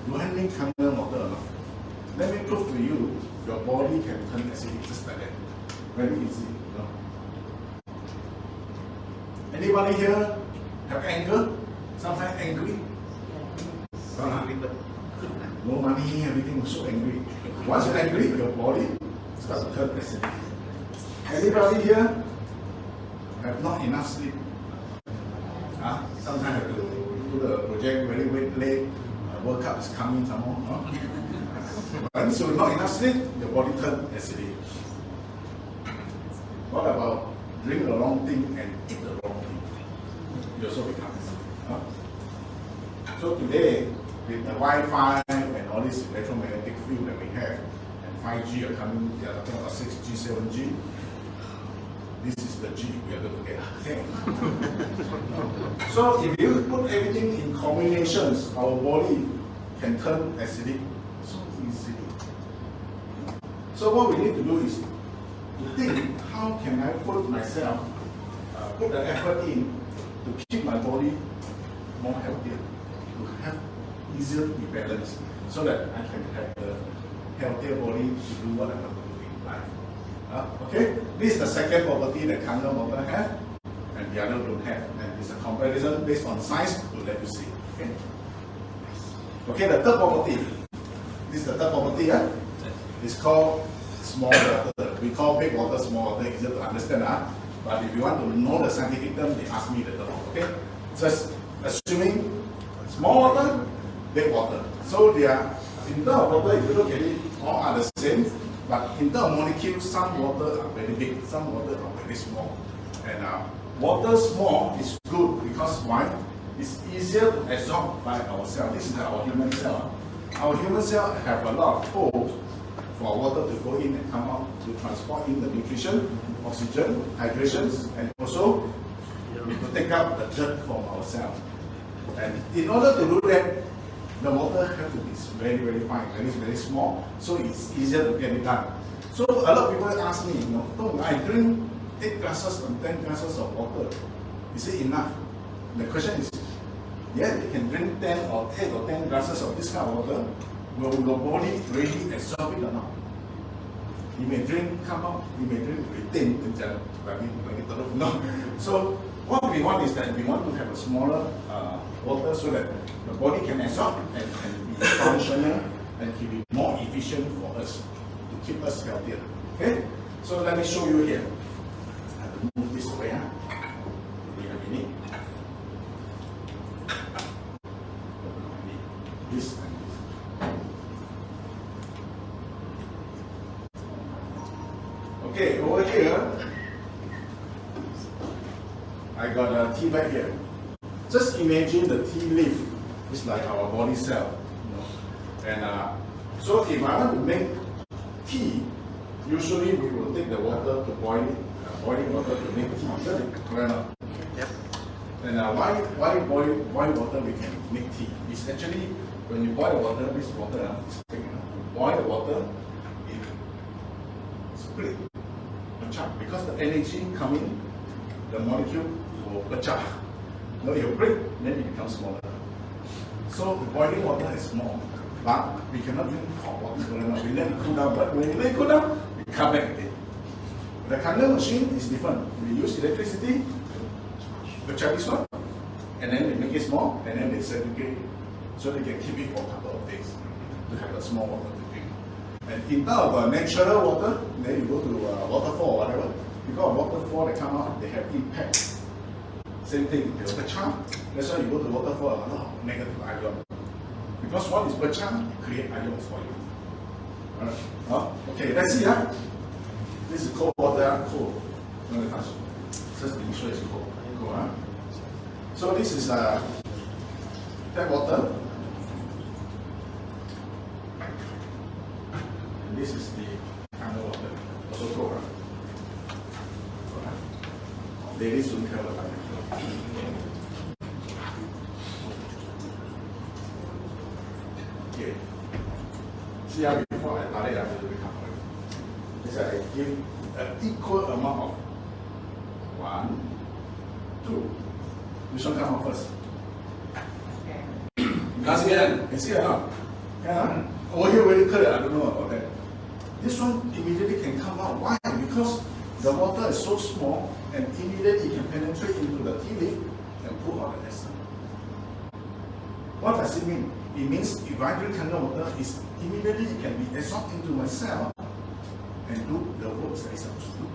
Do I need Kangen water or not? Let me prove to you, your body can turn acidic just like that. Very easy. No? Anybody here have anger? Sometimes angry? No money, everything was so angry. Once you're angry, your body starts to turn acidic. Anybody here have not enough sleep? Sometimes have to do the project very late, World Cup is coming some more. No? Once you're not enough sleep, your body turns acidic. What about drink the wrong thing and eat the wrong thing? You also become acidic. No? So today, with the Wi-Fi and all this electromagnetic field that we have, 5G are coming, they are talking about 6G, 7G. This is the G we are going to get. Okay. So if you put everything in combinations, our body can turn acidic so easily. So what we need to do is to think, how can I put myself, put the effort in to keep my body more healthier, to have easier to be balanced, so that I can have a healthier body to do what I want to do in life. Okay, this is the second property that Kangen water have, and the other don't have. And it's a comparison based on science to let you see. Okay, okay, the third property. This is the third property. It's called small water. We call big water small water, easier to understand. But if you want to know the scientific term, they ask me the term. Okay, just assuming small water, big water. So they are, in terms of water, if you look at it, all are the same. But in terms of molecules, some water are very big, some water are very small. And water small is good because why? It's easier to absorb by our cell. This is our human cell. Our human cell have a lot of holes for water to go in and come out to transport in the nutrition, oxygen, hydrations, and also to take out the dirt from our cell. And in order to do that, the water has to be very, very fine, very small, so it's easier to get it done. So a lot of people ask me, oh, I drink 8 glasses and 10 glasses of water. Is it enough? The question is, yeah, you can drink 10 or 8 or 10 glasses of this kind of water. Will your body really absorb it or not? You may drink, come out, you may drink, retain, no. So what we want is that we want to have a smaller water so that the body can absorb and can be functional and can be more efficient for us to keep us healthier. Okay? So let me show you here. I have to move this away. Wait a minute. This and this. Okay, over here, I got a tea bag here. Just imagine the tea leaf is like our body cell, And so if I want to make tea, usually we will take the water to boil it, boiling water to make tea. Yep. And why boil water we can make tea? It's actually when you boil water, this water is thick. Boil the water, it split, because the energy coming, the molecule will pecah. No, it will break, then it becomes smaller. So the boiling water is small, but we cannot drink hot water. We let it cool down, but when we let it cool down, we come back again. The Kangen machine is different. We use electricity, pecah this one, and then they make it small, and then they segregate it, so they can keep it for a couple of days to have a small water to drink. And in terms of natural water, then you go to waterfall or whatever. Because waterfall that come out, they have impact. Same thing, there's pecah. That's why you go to waterfall, a lot of negative ion. Because one is pecah, it create ions for you. Alright. Okay, let's see. This is cold water, cold. Don't touch. Just to be sure it's cold. Cold. So this is tap water. And this is the Kangen water, also cold. Very soon tell about it. Okay. See how before I started, I have to become this I give an equal amount of 1, 2. Which one come out first? Can see or not? Yeah. Over here very clear, I don't know about that. This one immediately can come out. Why? Because the water is so small and immediately it can penetrate into the tea leaf and pull out the essence. What does it mean? It means if I drink Kangen water, immediately it can be absorbed into my cell and do the work that it's supposed to do.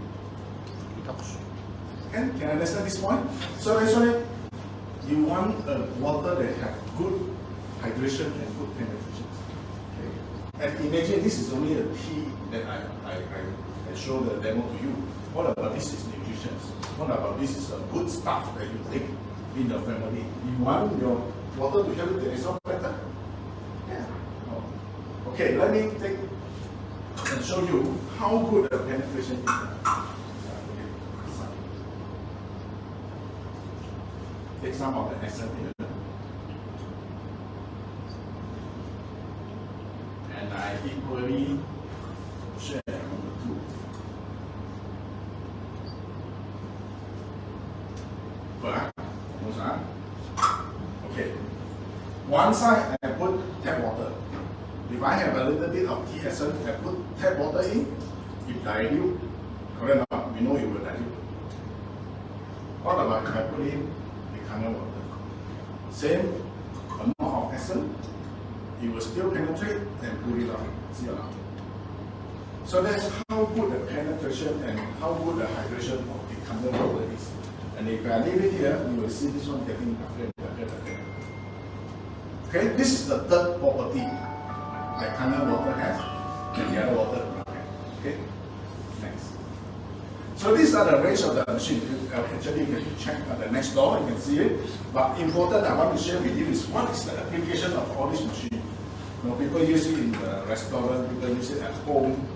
Can you understand this point? So actually, you want a water that has good hydration and good penetration. Okay. And imagine this is only a tea that I show the demo to you. What about this is nutrition? What about this is a good stuff that you take in your family? You want your water to help you to absorb better? Yeah. Oh. Okay, let me take can show you how good the penetration is. Take some of the essence here. And I equally share on the two. But, okay. One side I put tap water. If I have a little bit of tea essence, I put tap water in, it dilute. Correct or not? We know it will dilute. What about if I put in the Kangen water? Same amount of essence, it will still penetrate and pull it out. See or not? So that's how good the penetration and how good the hydration of the Kangen water is. And if I leave it here, you will see this one getting darker and darker and darker. Okay, this is the third property that Kangen water has, and the other water does not have. Okay, next. So these are the range of the machine. Actually, you can check the next door, you can see it. But important I want to share with you is what is the application of all these machines. You know, people use it in the restaurant, people use it at home,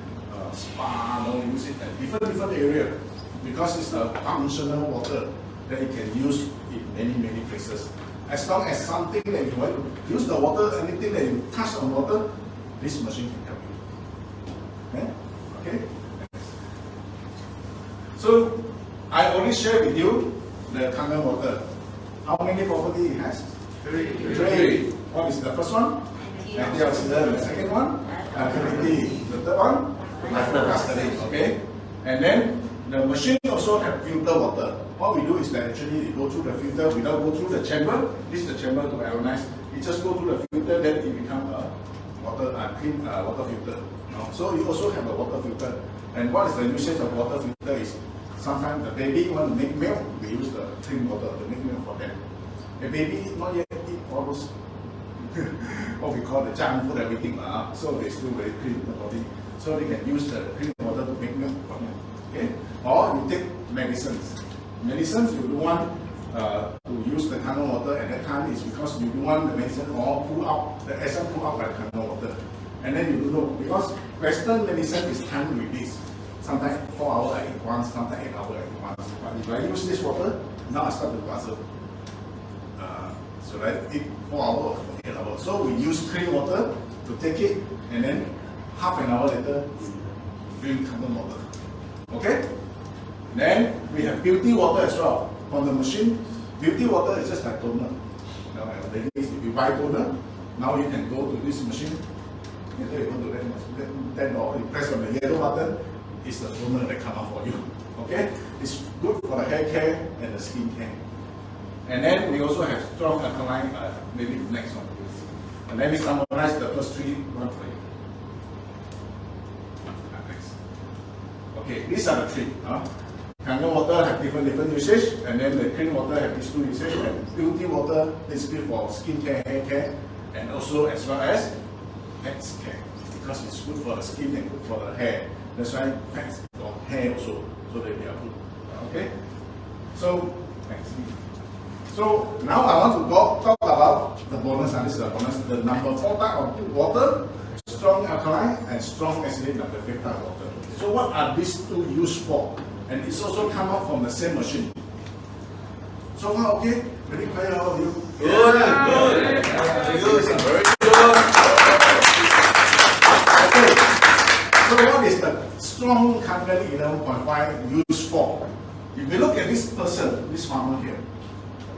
spa, you know, use it at different area. Because it's a functional water that you can use in many places. As long as something that you want to use the water, anything that you touch on water, this machine can help you. Okay? Okay? So I already shared with you the Kangen water. How many properties it has? Three. What is the first one? Antioxidant. The second one? Activity. The third one? Custody. Okay? And then the machine also have filter water. What we do is that actually it go through the filter without go through the chamber. This is the chamber to ionize. It just go through the filter, then it become a clean water filter. So you also have a water filter. And what is the usage of water filter is sometimes the baby want to make milk, we use the clean water to make milk for them. The baby not yet eat all those what we call the junk food, everything, so they still very clean the body. So they can use the clean water to make milk for them. Okay? Or you take medicines. Medicines you don't want to use the Kangen water at that time is because you don't want the medicine all pull out, the essence pull out by the Kangen water. And then you don't know, because Western medicine is time release. Sometimes 4 hours I eat once, sometimes 8 hours I eat once. But if I use this water, now I start to guzzle. So I eat 4 hours or 8 hours. So we use clean water to take it, and then half an hour later, we drink Kangen water. Okay? Then we have beauty water as well. On the machine, beauty water is just like toner. Now, if you buy toner, now you can go to this machine. Later you go to that door, you press on the yellow button, it's the toner that come out for you. Okay? It's good for the hair care and the skin care. And then we also have strong alkaline, maybe the next one. And let me summarize the first three ones for you. Next. Okay, these are the three. Kangen water have different usage, and then the clean water have these two usage, and beauty water basically for skin care, hair care, and also as well as pet care, because it's good for the skin and good for the hair. That's why pets or hair also, so that they are good. Okay? So, next. So now I want to talk about the bonus, and this is the bonus, the number 4 type of water, strong alkaline and strong acidic number 5 type of water. So what are these two used for? And it's also come out from the same machine. So far, okay? Very quiet, all of you? Good. Very good. Okay. So what is the strong Kangen 11.5 used for? If you look at this person, this farmer here,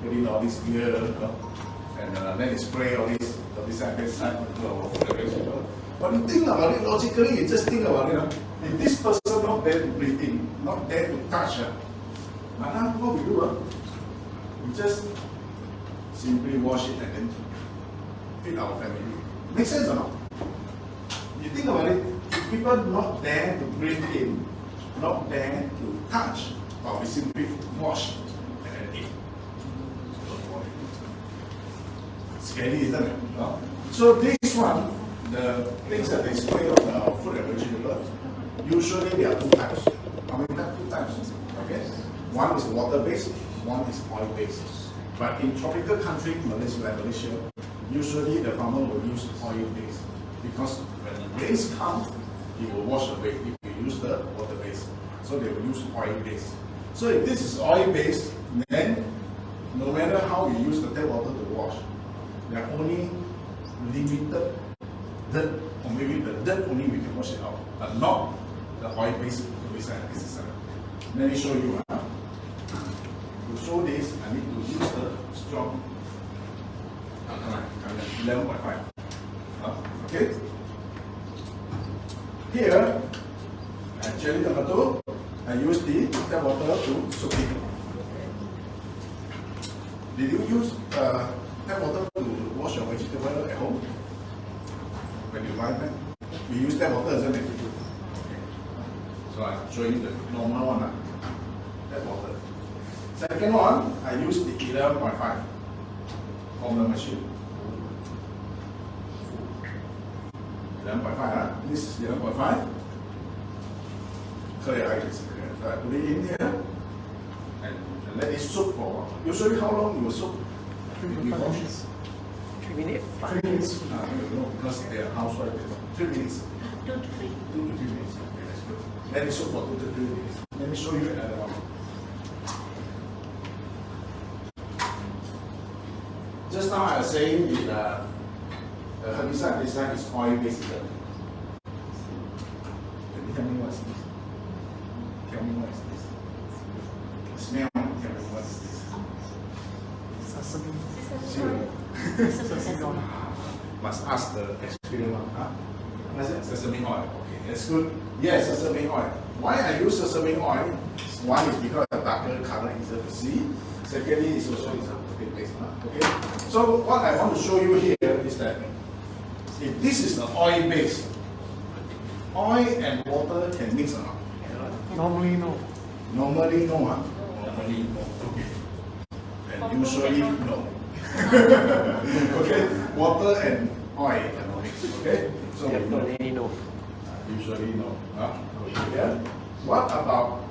putting all this gear, and then he spray all this side, that side, but you think about it logically, you just think about it. If this person not there to breathe in, not there to touch, but now what we do, we just simply wash it and then feed our family. Make sense or not? You think about it, if people not there to breathe in, not there to touch, but we simply wash and then eat. Scary, isn't it? No? So this one, the things that they spray on the food and vegetable, usually there are 2 types. How many types? 2 types. Okay? One is water-based, one is oil-based. But in tropical country, Malaysia, usually the farmer will use oil-based. Because when the rains come, it will wash away if you use the water base. So they will use oil base. So if this is oil base, then no matter how you use the tap water to wash, there are only limited dirt, or maybe the dirt only we can wash it out, but not the oil base pesticide. Let me show you. To show this, I need to use the strong 11.5. Okay. Here, actually number 2, I use the tap water to soak it. Did you use tap water to wash your vegetable at home? When you buy them, we use tap water, isn't it? Okay. So I'm showing you the normal one. Tap water. Second one, I use the 11.5 from the machine. 11.5, this is 11.5. Clear, I guess. So I put it in here and let it soak for a while. Usually, how long you will soak? 3 minutes. 3 minutes. No, because they are housewife. 3 minutes. 2 to 3. 2 to 3 minutes. Okay, that's good. Let it soak for 2 to 3 minutes. Let me show you another one. Just now I was saying the herbicide this time is oil based. Can you tell me what's this? Tell me what is this? Smell. Tell me what is this? Sesame. Must ask the experienced one. Huh? What's it? Sesame oil. Okay, that's good. Yes, sesame oil. Why I use sesame oil? One is because the darker color is easier to see. Secondly, it's also a bit base. Okay. So what I want to show you here is that if this is the oil base, oil and water can mix or not? Normally, no. Normally, no. Normally, no. Okay. And usually, no. Okay. Water and oil cannot mix. Okay. So Definitely no. usually, no. Okay. What about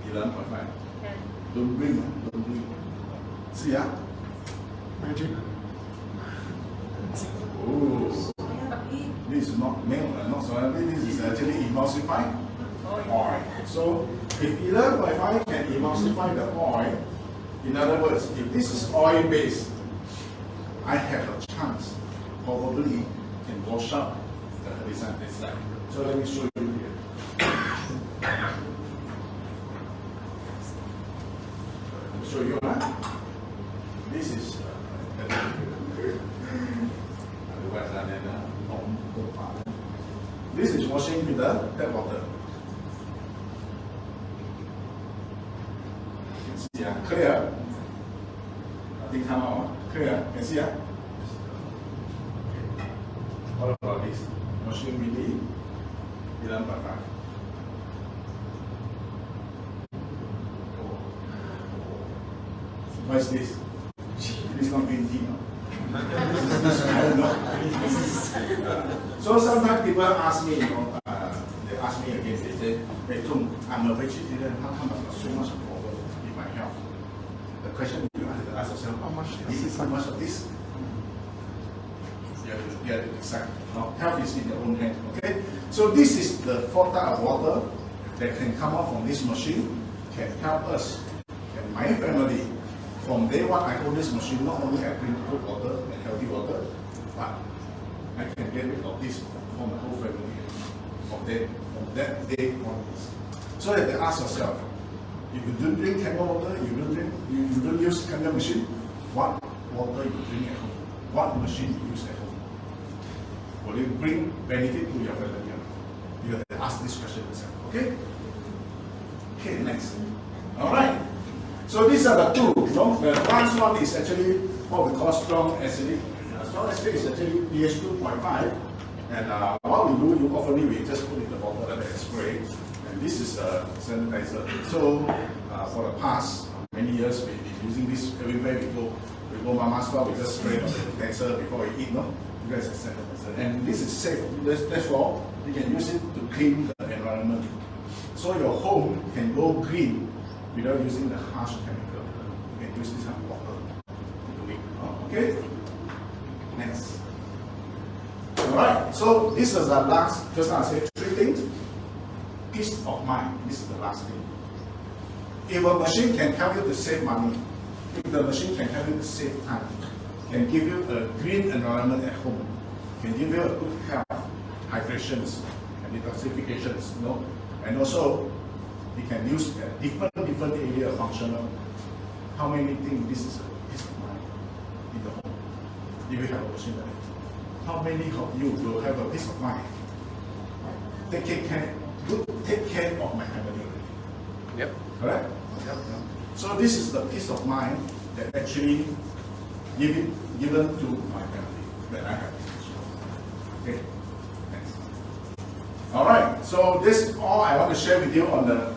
11.5? Don't bring. Don't bring. See, yeah. Magic. Oh, this is not milk, not soya. This is actually emulsified oil. So if 11.5 can emulsify the oil, in other words, if this is oil based, I have a chance, probably can wash out the herbicide pesticide. So let me show you here. Let me show you. This is this is washing with the tap water. You can see, clear. Nothing come out. Clear. Can see, What about this? Washing with the 11.5. What is this? It's not green tea. I don't know. So sometimes people ask me, they ask me again, they say, hey Tung, I'm a vegetarian, how come I've got so much problem with my health? The question you have to ask yourself, how much of this? You have to decide. Health is in your own hand, okay? So this is the 4 types of water that can come out from this machine, can help us and my family. From day one, I own this machine, not only I bring good water and healthy water, but I can get rid of this from the whole family. From that day onwards. So that they ask yourself, if you don't drink Kangen water, you don't use Kangen machine, what water you drink at home? What machine you use at home? Will it bring benefit to your family? You have to ask this question yourself, okay? Okay, next. All right. So these are the two. The last one is actually what we call strong acidic. Strong acidic is actually pH 2.5. And what we do, often we just put in the bottle and spray. And this is a sanitizer. So for the past many years, we've been using this everywhere we go. We go mama's store, we just spray on the utensil before we eat, no? Because it's sanitizer. And this is safe. Therefore, you can use it to clean the environment. So your home can go green without using the harsh chemical. You can use this kind of water to do it. Okay? Next. Alright, so this is the last, just now I said 3 things. peace of mind. This is the last thing. If a machine can help you to save money, if the machine can help you to save time, can give you a green environment at home, can give you a good health, hydrations, and detoxifications, and also it can use a different area of functional. How many think this is a peace of mind in the home? If you have a machine like that, how many of you will have a peace of mind? Take care of my family. Yep. Correct? Yep. So this is the peace of mind that actually given to my family that I have. Okay. Thanks. All right. So this is all I want to share with you on the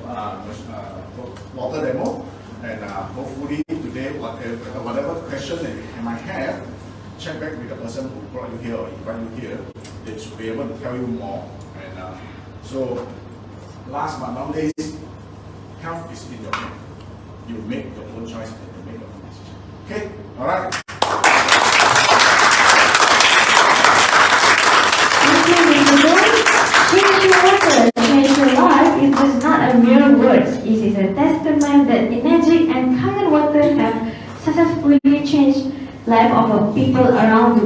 water demo, and hopefully today, whatever question that you might have, check back with the person who brought you here or invite you here. They should be able to tell you more. And so, last but not least, health is in your hand. You make your own choice and you make your own decision. Okay? All right. Change your water, change your life is just not a mere words. It is a testament that Magic and Kangen water have successfully changed life of people around the world.